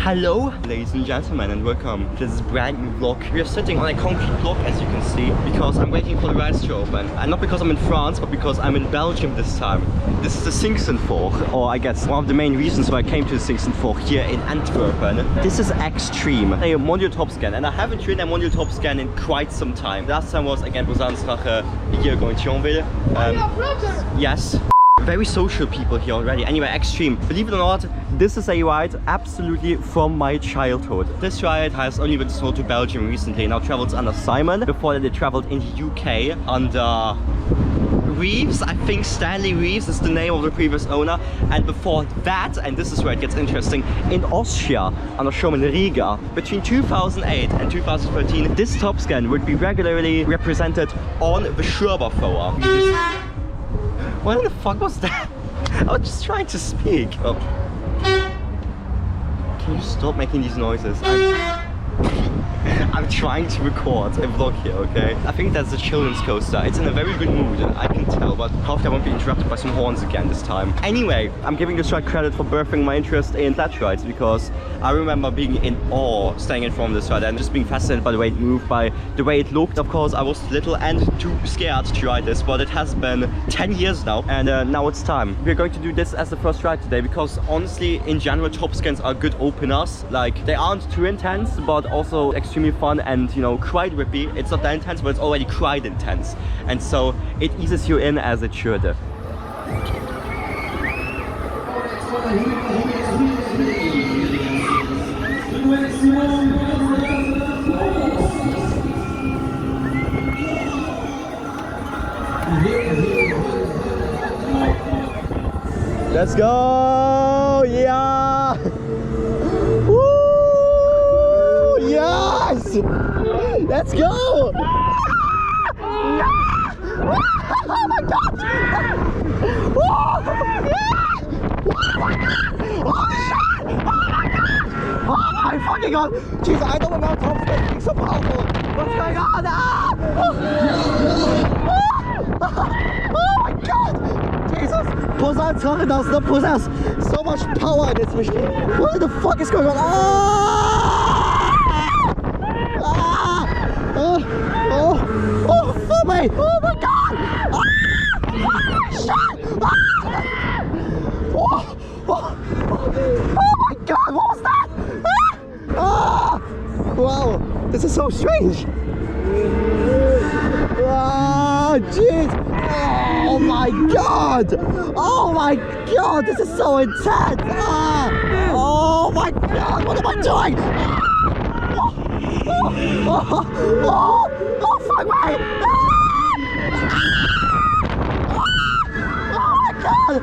Hello, ladies and gentlemen, and welcome to this brand new vlog. We are sitting on a concrete block, as you can see, because I'm waiting for the rides to open. And not because I'm in France, but because I'm in Belgium this time. This is the Sinksenfoor, or I guess one of the main reasons why I came to the Sinksenfoor here in Antwerpen. This is XTreme, a modular top scan, and I haven't ridden a modular top scan in quite some time. Last time was again Busanstrach a year ago in Thionville. Yes. Very social people here already. Anyway, XTreme. Believe it or not, this is a ride absolutely from my childhood. This ride has only been sold to Belgium recently. Now travels under Simon. Before that, it traveled in the UK under Reeves. I think Stanley Reeves is the name of the previous owner. And before that, and this is where it gets interesting, in Austria under Schumann Riga. Between 2008 and 2013, this top scan would be regularly represented on the Schurber thrower. What the fuck was that? I was just trying to speak. Oh. Can you stop making these noises? I'm trying to record a vlog here, okay? I think that's the children's coaster. It's in a very good mood, I can tell, but hopefully I won't be interrupted by some horns again this time. Anyway, I'm giving this ride credit for birthing my interest in flat rides, because I remember being in awe staying in front of this ride and just being fascinated by the way it moved, by the way it looked. Of course, I was little and too scared to ride this, but it has been 10 years now, and now it's time. We're going to do this as the first ride today, because honestly, in general, top scans are good openers. Like, they aren't too intense, but also extremely fun and, you know, quite rippy. It's not that intense, but it's already quite intense. And so it eases you in as it should. Let's go! Yeah! Woo! Yes! Let's go! Oh my god! Oh my fucking god! Jesus, I don't know about top scan being so powerful! What's going on? Oh my god! Jesus! Busanstrach, that's not Busan's! So much power in this machine! What the fuck is going on? Oh my god! Shit! Oh my god, what was that? Wow, this is so strange. Jeez. Oh my god! Oh my god, this is so intense! Oh my god, what am I doing? Oh fuck me! Oh my god!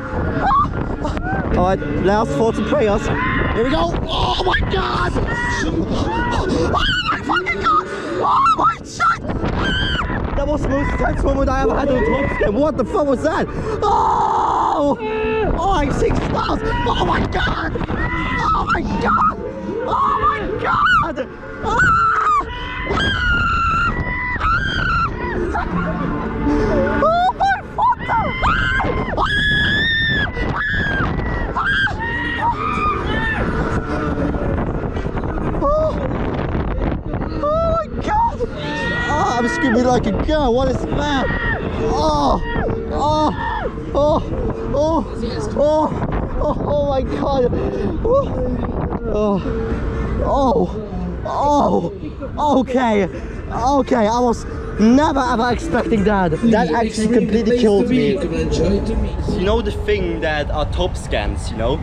Alright, last thoughts and prayers. Here we go! Oh my god! Oh my fucking god! Oh my shit! That was the most intense moment I ever had on a top scan. What the fuck was that? Oh! Oh, I'm 6 stars! Oh my god! Oh my god! Oh my god! Oh my fuck! Oh my god! Oh, I'm screaming like a girl. What is that? Oh my god! Okay, I was never ever expecting that. That actually completely killed me. You know the thing that are top scans, you know?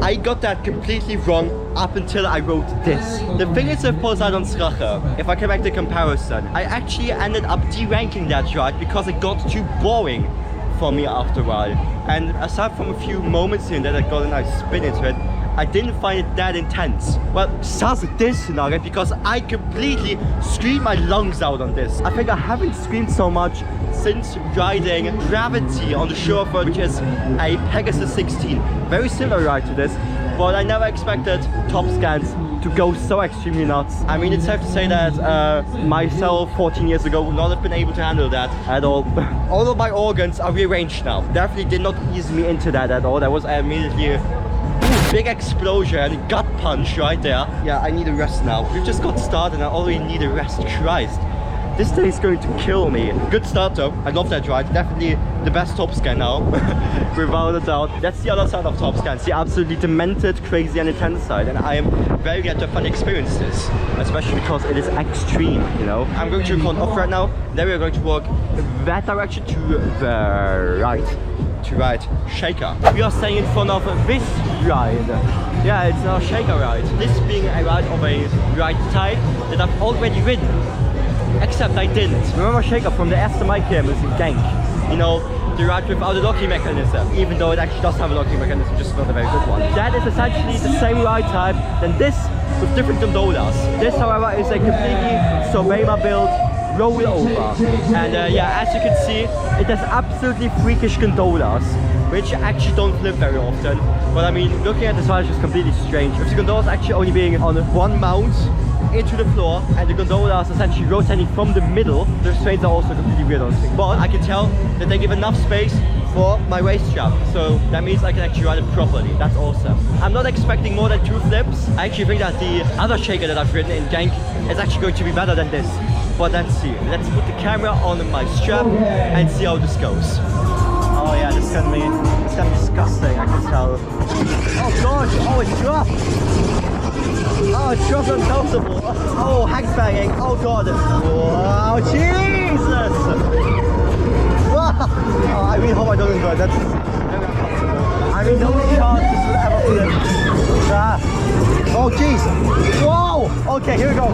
I got that completely wrong up until I wrote this. The thing is with Busanstrach, if I can make the comparison, I actually ended up deranking that ride because it got too boring for me after a while. And aside from a few moments here that I got a nice spin into it, I didn't find it that intense. Well, besides this nugget, because I completely screamed my lungs out on this. I think I haven't screamed so much since riding Gravity on the Schurber, which is a Pegasus 16. Very similar ride to this, but I never expected top scans to go so extremely nuts. I mean, it's safe to say that myself 14 years ago would not have been able to handle that at all. All of my organs are rearranged now. Definitely did not ease me into that at all. That was immediately Ooh, big explosion, gut punch right there. Yeah, I need a rest now. We've just got started and I already need a rest. Christ. This day is going to kill me. Good start though. I love that ride. Definitely the best top scan now. Without a doubt. That's the other side of top scan. It's the absolutely demented, crazy and intense side. And I am very glad to have fun experience this. Especially because it is extreme, you know. I'm going to record off right now. Then we're going to walk that direction to the right. To ride Shaker. We are staying in front of this ride. Yeah, it's our Shaker ride. This being a ride of a ride type that I've already ridden. Except I didn't. Remember Shaker from the SMI kermis in Genk? You know, the ride without a locking mechanism. Even though it actually does have a locking mechanism, just not a very good one. That is essentially the same ride type than this with different gondolas. This, however, is a completely Sobema built rollover. And yeah, as you can see, it has absolutely freakish gondolas, which actually don't flip very often. But I mean, looking at this ride is just completely strange. With the gondolas actually only being on one mount into the floor, and the gondola is essentially rotating from the middle. The trains are also completely weird on this thing, but I can tell that they give enough space for my waist strap, so that means I can actually ride it properly. That's awesome. I'm not expecting more than 2 flips. I actually think that the other Shaker that I've ridden in Genk is actually going to be better than this. But let's see. Let's put the camera on my strap and see how this goes. Oh yeah, this is gonna be disgusting, I can tell. Oh gosh, oh it's rough. Oh, it's rough and uncomfortable. Oh, hack banging. Oh god. Wow, Jesus! Oh, I really hope I don't invert. That's very uncomfortable. I mean, no chance this will ever flip. Oh jeez. Whoa! Okay, here we go.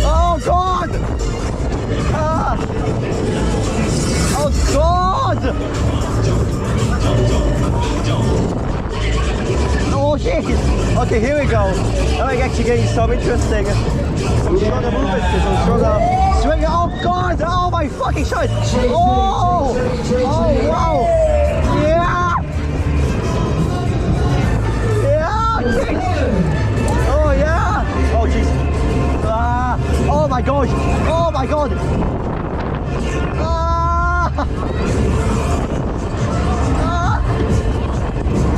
Oh god! Oh god! Oh jeez! Okay, here we go. Now I'm actually getting some interesting, some stronger movements, some stronger swing. Oh god! Oh my fucking shot! Oh! Oh wow! Yeah! Yeah! Oh yeah! Oh jeez! Oh my gosh! Oh my god!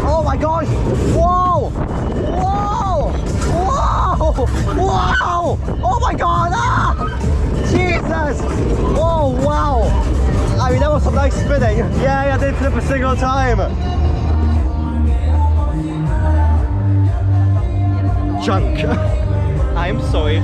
Oh my gosh! Whoa! Whoa! Whoa! Whoa! Oh my god! Ah! Jesus! Oh wow! I mean, that was some nice spinning. Yeah, I didn't flip a single time. Junk. I am sorry,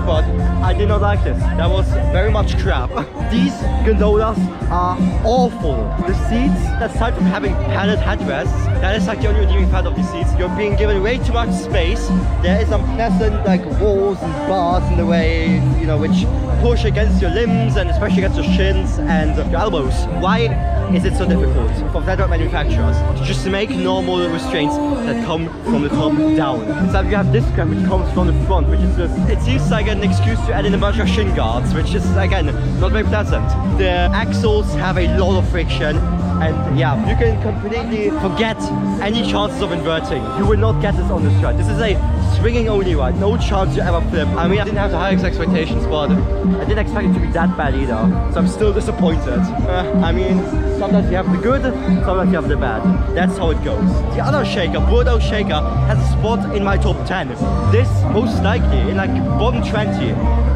but I did not like this. That was very much crap. These gondolas are awful. The seats, aside from having padded headrests, that is like the only redeeming part of these seats. You're being given way too much space. There is unpleasant like walls and bars in the way, you know, which push against your limbs and especially against your shins and your elbows. Why is it so difficult for flat ride manufacturers to just make normal restraints that come from the top down? Instead you have this crap which comes from the front, which is just, it seems like an excuse to add in a bunch of shin guards, which is again not very pleasant. The axles have a lot of friction, and yeah, you can completely forget any chances of inverting. You will not get this on this ride. This is a swinging only ride, no chance you ever flip. I mean, I didn't have the highest expectations, but I didn't expect it to be that bad either, so I'm still disappointed. I mean, sometimes you have the good, sometimes you have the bad. That's how it goes. The other Shaker, Bordeaux Shaker, has a spot in my top 10. This most likely in like bottom 20,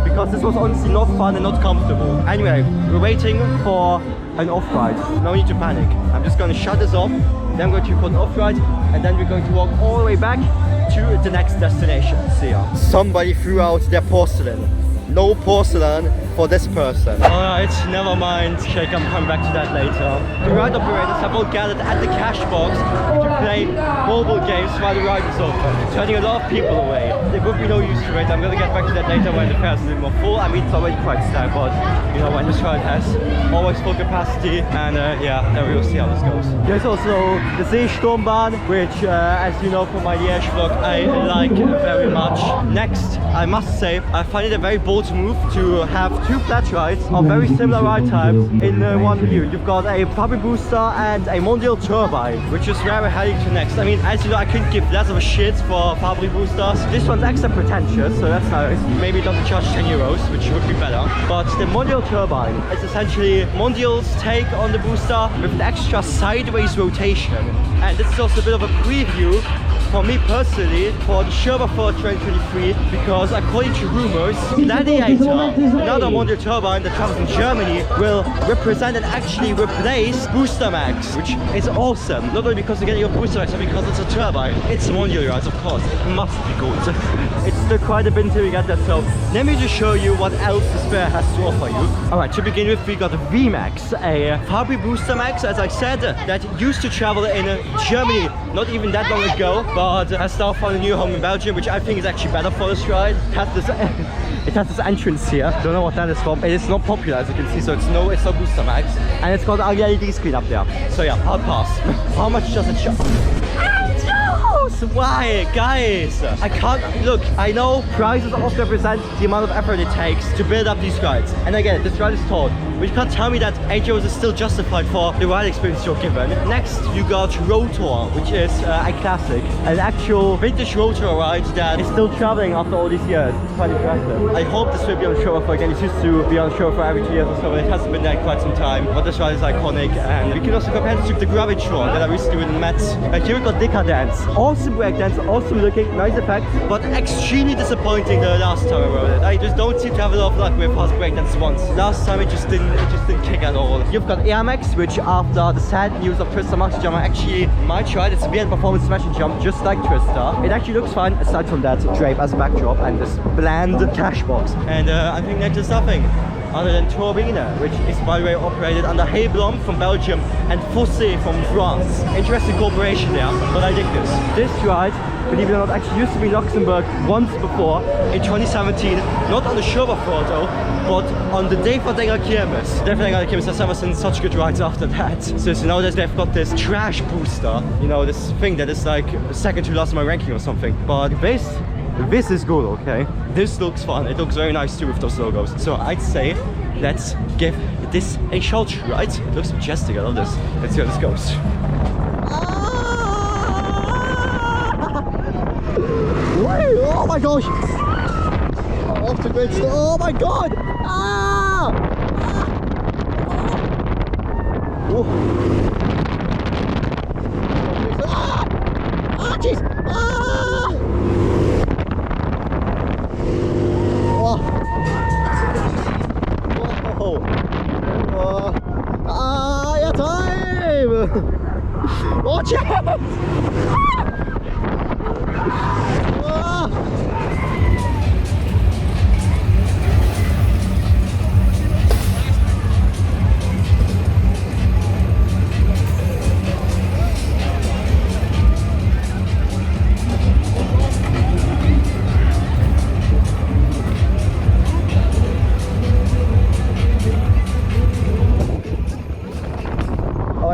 because this was honestly not fun and not comfortable. Anyway, we're waiting for an off-ride. No need to panic. I'm just going to shut this off, then I'm going to put an off-ride, and then we're going to walk all the way back to the next destination. See ya. Somebody threw out their porcelain. No porcelain for this person. Alright, never mind. Shaker, I'm coming back to that later. The ride operators have all gathered at the cash box to play mobile games while the ride is open, turning a lot of people away. There would be no use to it. I'm gonna get back to that later when the fair is a little more full. I mean, it's already quite stacked, but you know, when this ride has always full capacity, and yeah, then we will see how this goes. There's also the Seesturmbahn, which as you know from my Liège vlog, I like very much. Next, I must say, I find it a very boring bold move to have two flat rides of very similar ride times in one view. You've got a Fabry booster and a Mondial turbine, which is where we're heading to next. I mean, as you know, I couldn't give less of a shit for Fabry boosters. This one's extra pretentious, so that's nice. Maybe it doesn't charge 10 euros, which would be better. But the Mondial turbine is essentially Mondial's take on the booster with an extra sideways rotation. And this is also a bit of a preview for me personally for the Sinksenfoor 2023, because according to rumors, Gladiator, another Mondial turbine that travels in Germany, will represent and actually replace Booster Max, which is awesome. Not only because you're getting your Booster Max, but because it's a turbine. It's Mondial rides, of course. It must be good. It's still quite a bit until we get that, so let me just show you what else the spare has to offer you. Alright, to begin with, we got the VMAX, a Fabry Booster Max, as I said, that used to travel in Germany not even that long ago, but has now found a new home in Belgium, which I think is actually better for this ride. It has this entrance here. Don't know what that is for. It is not popular, as you can see, so it's no Booster Max, and it's got an LED screen up there. So yeah, I'll pass. How much does it charge? Why, guys? I can't look. I know prices often represent the amount of effort it takes to build up these rides, and again, this ride is tall, but you can't tell me that 8 euros is still justified for the ride experience you're given. Next, you got Rotor, which is a classic, an actual vintage Rotor ride that is still traveling after all these years. It's quite impressive. I hope this will be on show for again. It used to be on show for every 2 years or so, but it hasn't been there quite some time. But this ride is iconic, and we can also compare it to the Gravitron that I recently with Met. Here we got Decadence. Awesome breakdance, awesome looking, nice effects, but extremely disappointing the last time I rode it. I just don't seem to have a lot of luck with fast breakdance once. Last time it just didn't kick at all. You've got Air Max, which after the sad news of Twister Maxi Jump, I actually might try it. It's a BN performance smash and jump, just like Twister. It actually looks fine aside from that drape as a backdrop and this bland cash box. And I think next is nothing other than Turbine, which is by the way operated under Heblom from Belgium and Fosse from France. Interesting cooperation there, but I dig this. This ride, believe it or not, actually used to be in Luxembourg once before in 2017, not on the Sinksenfoor though, but on the Day for Denga Kermis. Day for Denga Kermis has never seen such good rides after that. So nowadays they've got this trash booster, you know, this thing that is like second to last in my ranking or something. But this is good, okay? This looks fun. It looks very nice too with those logos. So I'd say let's give this a shot, right? It looks majestic. I love this. Let's see how this goes. Oh my gosh! Off to great start. Oh my god! Jeez! Yeah, time! Watch it!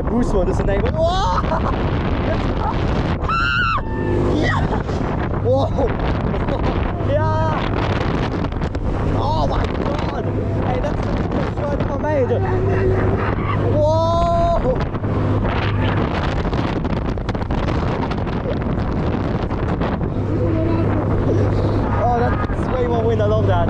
Boost one is the name. Whoa! Yeah! Whoa! Yeah! Oh my god! Hey, that's the best ride ever made! Whoa! Oh, that's way more wind. I love that.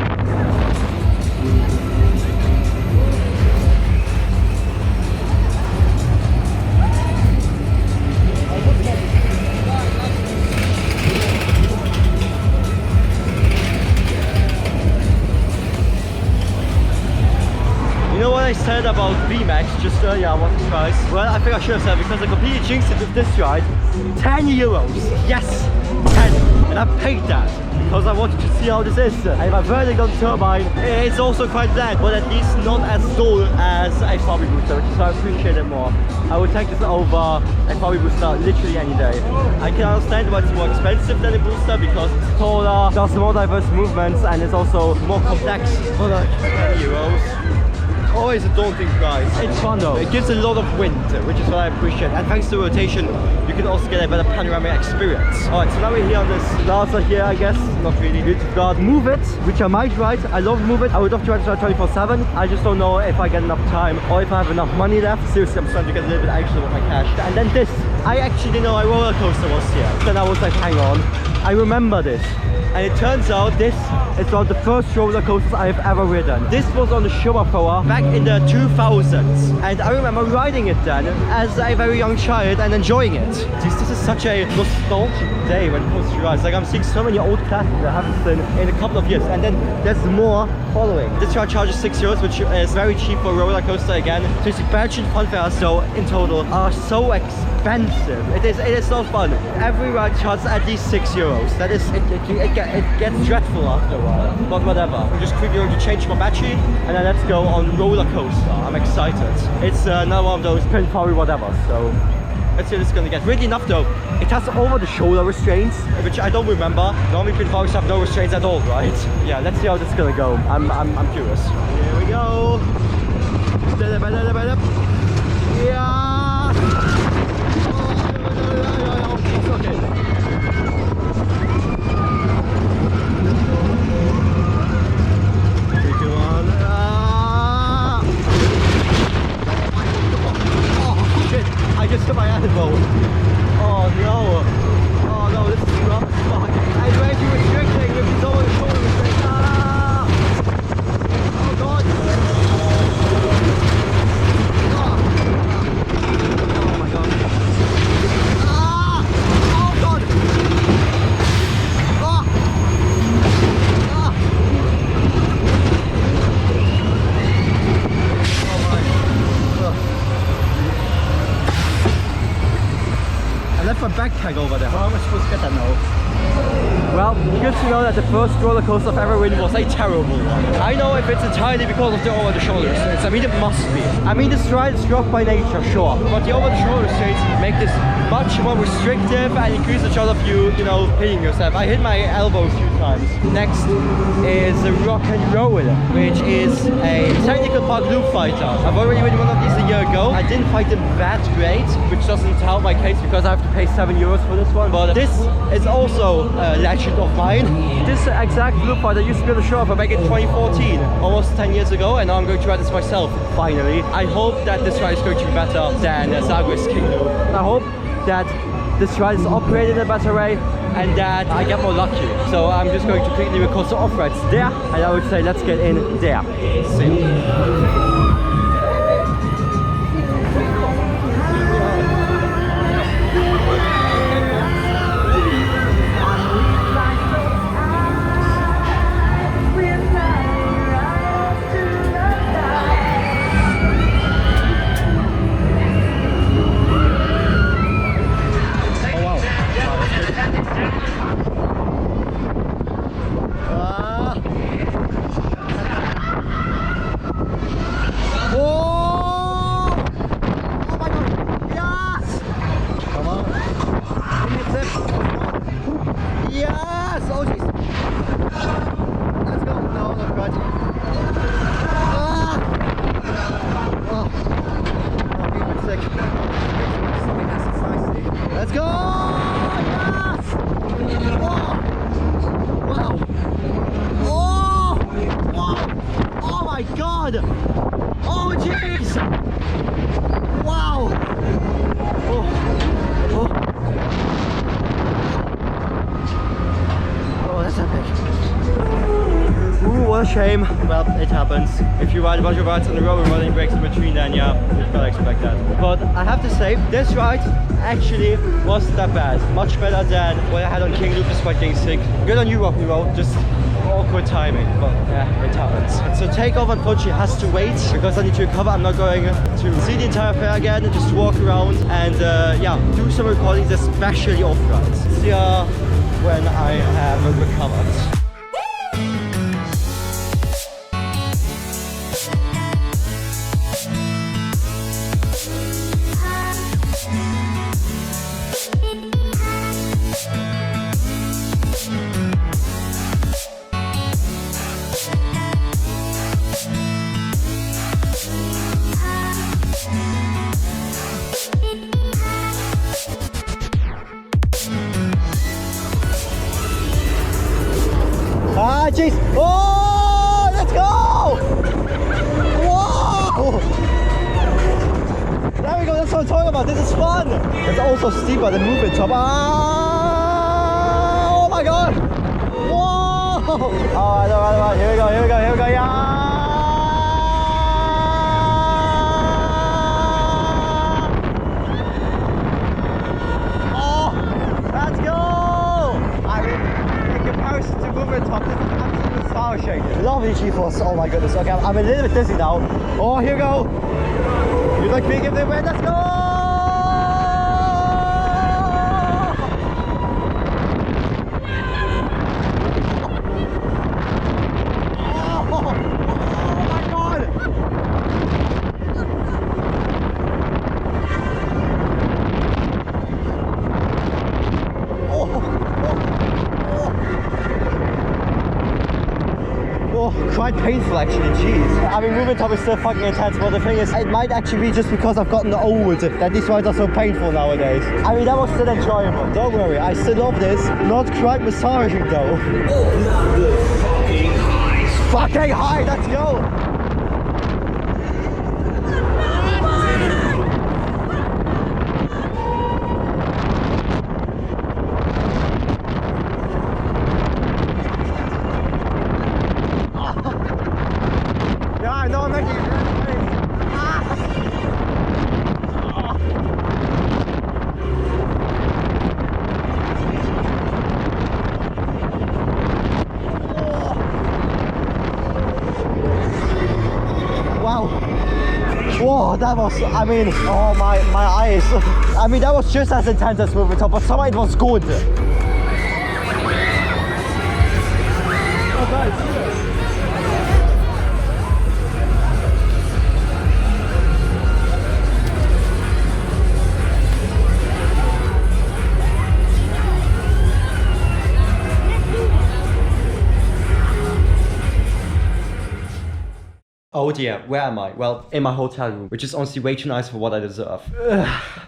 I said about VMAX just earlier, I wasn't surprised. Well, I think I should have said, because I completely jinxed it with this ride. 10 euros! Yes! 10! And I paid that because I wanted to see how this is. And my verdict on turbine, it's also quite bland, but at least not as dull as a Fabry booster, which is why I appreciate it more. I would take this over a Fabry booster literally any day. I can understand why it's more expensive than a booster, because it's taller, does more diverse movements, and it's also more complex. But like 10 euros. Always a daunting price. It's fun though. It gives a lot of wind, which is what I appreciate. And thanks to rotation, you could also get a better panoramic experience. Alright, so now we're here on this plaza here, I guess. Not really. We've got Move It, which I might ride. I love Move It. I would love to ride it 24/7. I just don't know if I get enough time or if I have enough money left. Seriously, I'm starting to get a little bit anxious with my cash. And then this, I actually didn't know a roller coaster was here. Then I was like, hang on, I remember this. And it turns out this is one of the first roller coasters I have ever ridden. This was on the Schubert back in the 2000s. And I remember riding it then as a very young child and enjoying it. This is such a nostalgic day when it comes to rides. Like, I'm seeing so many old classics I haven't seen in a couple of years. And then there's more following. This ride charges €6, which is very cheap for a roller coaster again. So it's Belgian fun fairs, so in total, are so expensive. It is not fun. Every ride charges at least €6. That is, it gets dreadful after a while, but whatever. I'm just quickly going to change my battery and then let's go on roller coaster. I'm excited. It's another one of those pinfall whatever, so let's see what it's gonna get. Weirdly enough though, it has over the shoulder restraints, which I don't remember. Normally pinfalls have no restraints at all, right? Yeah, let's see how this is gonna go. I'm curious. Here we go. Yeah. I just hit my elbow. Oh no. Oh no, this is rough. Fuck. I'm way too restricting with these over the shoulder restraints. Ah! Oh god. Oh my god. Ah! Oh god. Ah! Ah! Oh my. I left my backpack over there. How am I supposed to get that now? Well, good to know that the first roller coaster I've ever ridden was a terrible one. I know if it's entirely because of the over-the-shoulder restraints. I mean, it must be. I mean, this ride is rough by nature, sure. But the over-the-shoulder restraints make this much more restrictive and increase the chance of you know, hitting yourself. I hit my elbow a few times. Next is the Rock and Roll, which is a technical park loop fighter. I've already ridden one of these a year ago. I didn't fight them that great, which doesn't help my case because I have to pay €7 for this one. But this is also a legend of mine. This exact loop fighter used to be on the show back in 2014, almost 10 years ago, and now I'm going to ride this myself, finally. I hope that this ride is going to be better than Zagreus King Loop. I hope that this ride is operated in a better way and that I get more lucky. So I'm just going to quickly record some off-rides there, and I would say let's get in there. See you. Let's go! Yes! Oh! Wow! Oh! Wow! Oh my god! Oh jeez! Wow! Oh! Oh! Oh, that's epic. Ooh, what a shame. Well, it happens. If you ride a bunch of rides on the road with running brakes in between, then yeah, you gotta expect that. But I have to say, this ride actually wasn't that bad. Much better than what I had on King Loop despite getting sick. Good on you, Rock and Roll, just awkward timing, but yeah, it happens. So takeoff unfortunately has to wait because I need to recover. I'm not going to see the entire fair again, just walk around and yeah, do some recordings, especially off rides. See ya when I have recovered. my jeez. Oh, let's go! Whoa! There we go, that's what I'm talking about. This is fun. It's also steeper than moving top. Ah! Oh my god! Whoa! Alright, here we go, yeah! Oh, let's go! I mean, in comparison to moving top, this is absolutely sour shaking. Lovely G-force, oh my goodness. Okay, I'm a little bit dizzy now. Oh, here we go. You look big, give it away, let's go! Quite painful actually, jeez. I mean, moving top is still fucking intense, but the thing is, it might actually be just because I've gotten old that these rides are so painful nowadays. I mean, that was still enjoyable, don't worry, I still love this. Not quite massaging though. Fucking high, let's go! Whoa, that was, I mean, oh my eyes. I mean, that was just as intense as moving top, but somehow it was good. Oh, nice. Oh dear, where am I? Well, in my hotel room, which is honestly way too nice for what I deserve.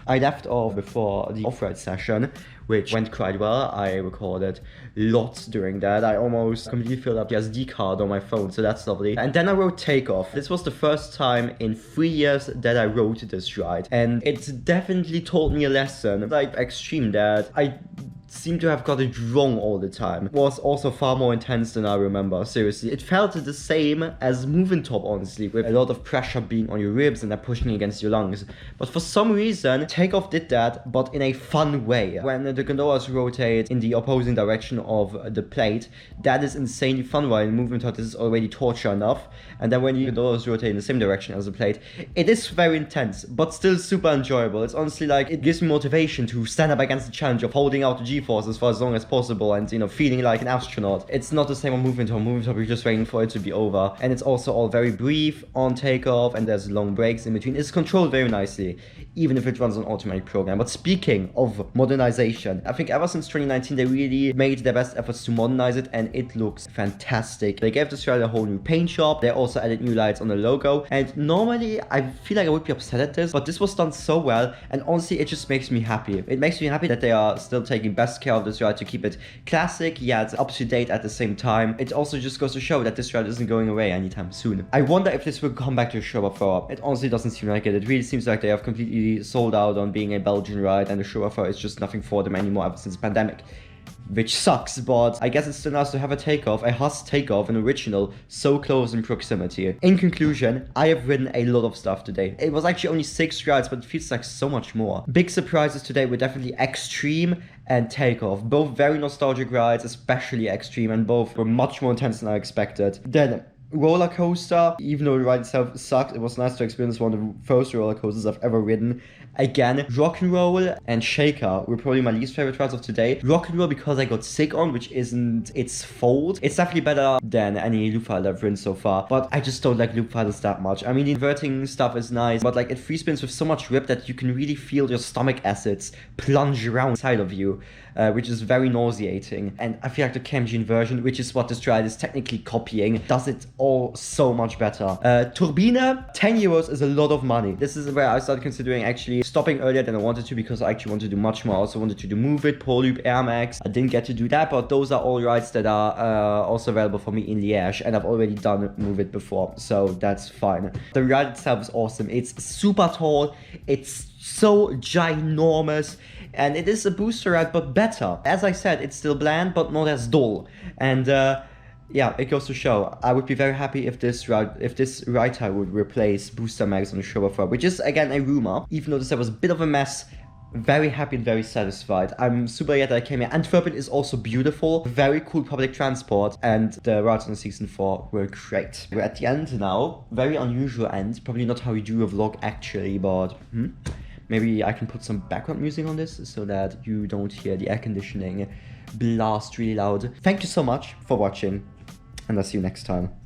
I left off before the off-road session, which went quite well. I recorded lots during that. I almost completely filled up the SD card on my phone, so that's lovely. And then I rode Takeoff. This was the first time in 3 years that I rode this ride, and it definitely taught me a lesson, like XTreme, that I seem to have got it wrong all the time. It was also far more intense than I remember, seriously. It felt the same as moving top, honestly, with a lot of pressure being on your ribs and then pushing against your lungs. But for some reason, Takeoff did that, but in a fun way. When the gondolas rotate in the opposing direction of the plate, that is insanely fun, while in moving top this is already torture enough. And then when the gondolas rotate in the same direction as the plate, it is very intense, but still super enjoyable. It's honestly like, it gives me motivation to stand up against the challenge of holding out the G-forces for as long as possible and, you know, feeling like an astronaut. It's not the same on moving top. Moving top, you're just waiting for it to be over. And it's also all very brief on Takeoff, and there's long breaks in between. It's controlled very nicely, even if it runs on automatic program. But speaking of modernization, I think ever since 2019, they really made their best efforts to modernize it, and it looks fantastic. They gave this ride a whole new paint job. They also added new lights on the logo. And normally, I feel like I would be upset at this, but this was done so well. And honestly, it just makes me happy. It makes me happy that they are still taking best care of this ride to keep it classic, yet up to date at the same time. It also just goes to show that this ride isn't going away anytime soon. I wonder if this will come back to a Show-Buffer. It honestly doesn't seem like it. It really seems like they have completely sold out on being a Belgian ride, and the Show-Buffer is just nothing for them anymore ever since the pandemic. Which sucks, but I guess it's still nice to have a Takeoff, a Huss Takeoff, an original, so close in proximity. In conclusion, I have ridden a lot of stuff today. It was actually only 6 rides, but it feels like so much more. Big surprises today were definitely XTreme and Takeoff. Both very nostalgic rides, especially XTreme, and both were much more intense than I expected. Then roller coaster, even though the ride itself sucked, it was nice to experience one of the first roller coasters I've ever ridden. Again, rock and roll and shaker were probably my least favorite rides of today. Rock and roll because I got sick on, which isn't its fault. It's definitely better than any loop fighter I've ridden so far, but I just don't like loop fighters that much. I mean, the inverting stuff is nice, but like it free spins with so much rip that you can really feel your stomach acids plunge around inside of you, which is very nauseating. And I feel like the KMG inversion, which is what this ride is technically copying, does it all so much better. Turbine, 10 euros is a lot of money. This is where I started considering actually stopping earlier than I wanted to, because I actually wanted to do much more. I also wanted to do Move It, Pole Loop, Air Max. I didn't get to do that, but those are all rides that are also available for me in Liège, and I've already done Move It before, so that's fine. The ride itself is awesome. It's super tall, it's so ginormous, and it is a booster ride, but better. As I said, it's still bland, but not as dull. And yeah, it goes to show. I would be very happy if this ride type would replace Booster Max on the Schoberfahrt, which is again a rumor. Even though this was a bit of a mess, very happy and very satisfied. I'm super glad that I came here. Antwerpen is also beautiful, very cool public transport, and the rides on the Sinksenfoor were great. We're at the end now, very unusual end, probably not how you do a vlog actually, but maybe I can put some background music on this so that you don't hear the air conditioning blast really loud. Thank you so much for watching, and I'll see you next time.